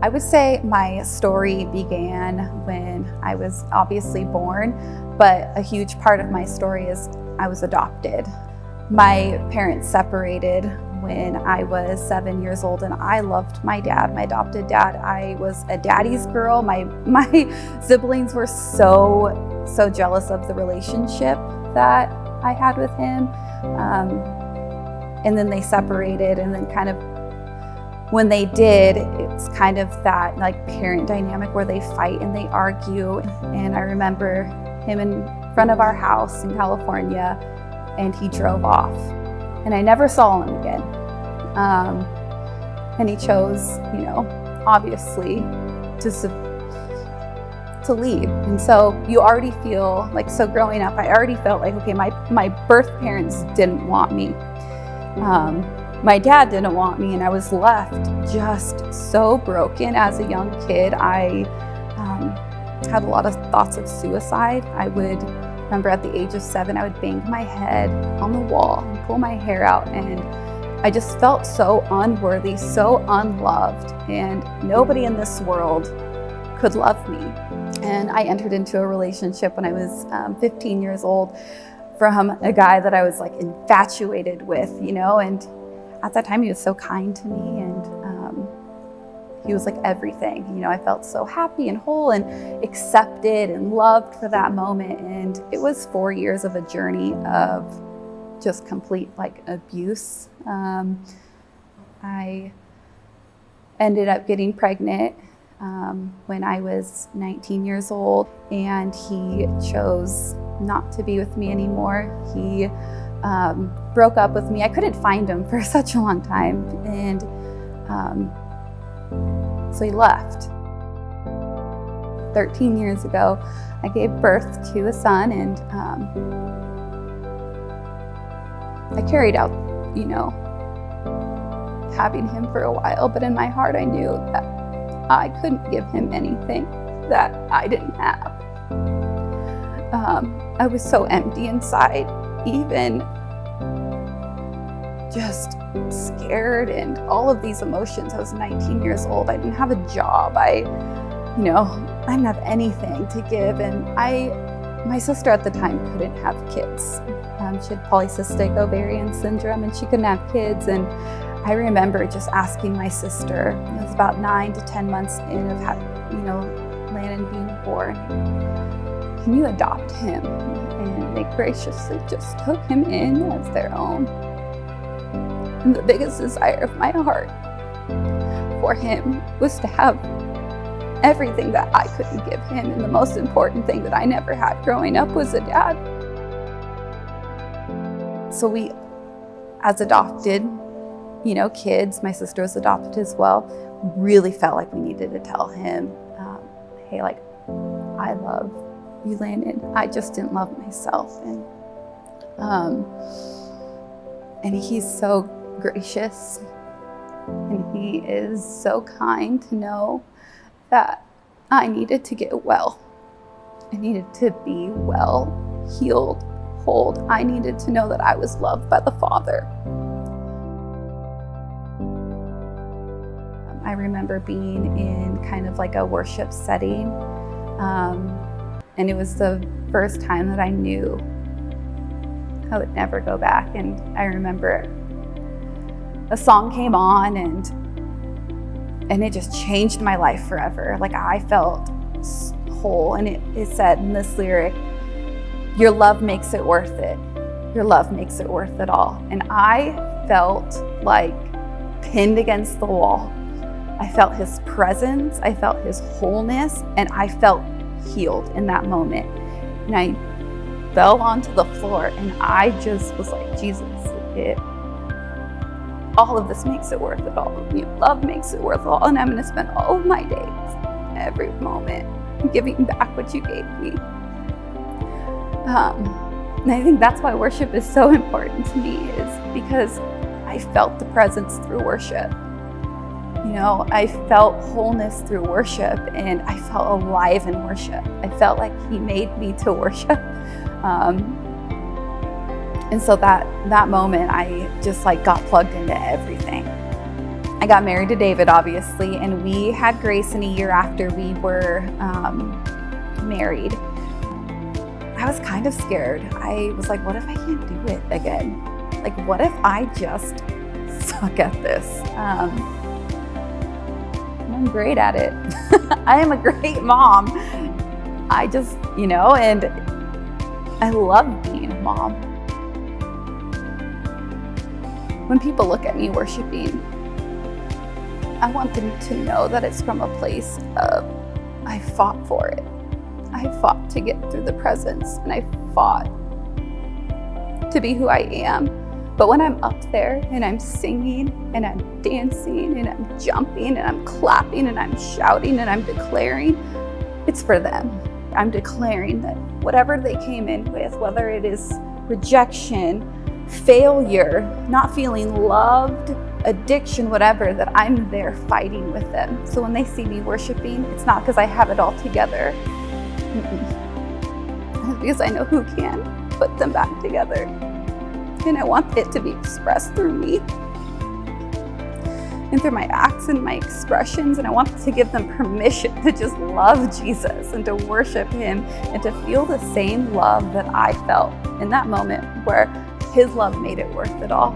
I would say my story began when I was obviously born, but a huge part of my story is I was adopted. My parents separated when I was 7 years old, and I loved my dad, my adopted dad. I was a daddy's girl. My siblings were so jealous of the relationship that I had with him. And then they separated, and then kind of when they did, it's kind of that like parent dynamic where they fight and they argue. And I remember him in front of our house in California, and he drove off, and I never saw him again. And he chose, obviously to leave. And so you already feel like, so growing up, I already felt like, okay, my birth parents didn't want me. My dad didn't want me, and I was left just so broken as a young kid. I had a lot of thoughts of suicide. I would remember at the age of 7, I would bang my head on the wall and pull my hair out, and I just felt so unworthy, so unloved, and nobody in this world could love me. And I entered into a relationship when I was 15 years old from a guy that I was like infatuated with, and at that time he was so kind to me, and he was like everything. I felt so happy and whole and accepted and loved for that moment. And it was 4 years of a journey of just complete like abuse. I ended up getting pregnant when I was 19 years old, and he chose not to be with me anymore. He broke up with me. I couldn't find him for such a long time, and so he left. 13 years ago, I gave birth to a son, and I carried out, having him for a while, but in my heart I knew that I couldn't give him anything that I didn't have. I was so empty inside, even just scared and all of these emotions. I was 19 years old. I didn't have a job. I didn't have anything to give. And my sister at the time couldn't have kids. She had polycystic ovarian syndrome, and she couldn't have kids. And I remember just asking my sister, it was about 9 to 10 months in of Landon being born, can you adopt him? And they graciously just took him in as their own. And the biggest desire of my heart for him was to have everything that I couldn't give him. And the most important thing that I never had growing up was a dad. So we, as adopted, kids, my sister was adopted as well, really felt like we needed to tell him, hey, like, I love you, Landon. I just didn't love myself. And he's so gracious, and he is so kind to know that I needed to get well. I needed to be well, healed, whole. I needed to know that I was loved by the Father. I remember being in kind of like a worship setting, and it was the first time that I knew I would never go back. And I remember a song came on, and it just changed my life forever. Like, I felt whole, and it said in this lyric, your love makes it worth it. Your love makes it worth it all. And I felt like pinned against the wall. I felt his presence, I felt his wholeness, and I felt healed in that moment. And I fell onto the floor, and I just was like, Jesus, all of this makes it worth it all. Love makes it worth it all, and I'm going to spend all of my days, every moment, giving back what you gave me. And I think that's why worship is so important to me, is because I felt the presence through worship. I felt wholeness through worship, and I felt alive in worship. I felt like he made me to worship. And so that moment, I just like got plugged into everything. I got married to David, obviously, and we had Grace in a year after we were married. I was kind of scared. I was like, what if I can't do it again? Like, what if I just suck at this? I'm great at it. I am a great mom. I just, and I love being a mom. When people look at me worshiping, I want them to know that it's from a place of, I fought for it. I fought to get through the presence, and I fought to be who I am. But when I'm up there and I'm singing and I'm dancing and I'm jumping and I'm clapping and I'm shouting and I'm declaring, it's for them. I'm declaring that whatever they came in with, whether it is rejection, failure, not feeling loved, addiction, whatever, that I'm there fighting with them. So when they see me worshiping, it's not because I have it all together. It's because I know who can put them back together. And I want it to be expressed through me and through my acts and my expressions. And I want to give them permission to just love Jesus and to worship him and to feel the same love that I felt in that moment where his love made it worth it all.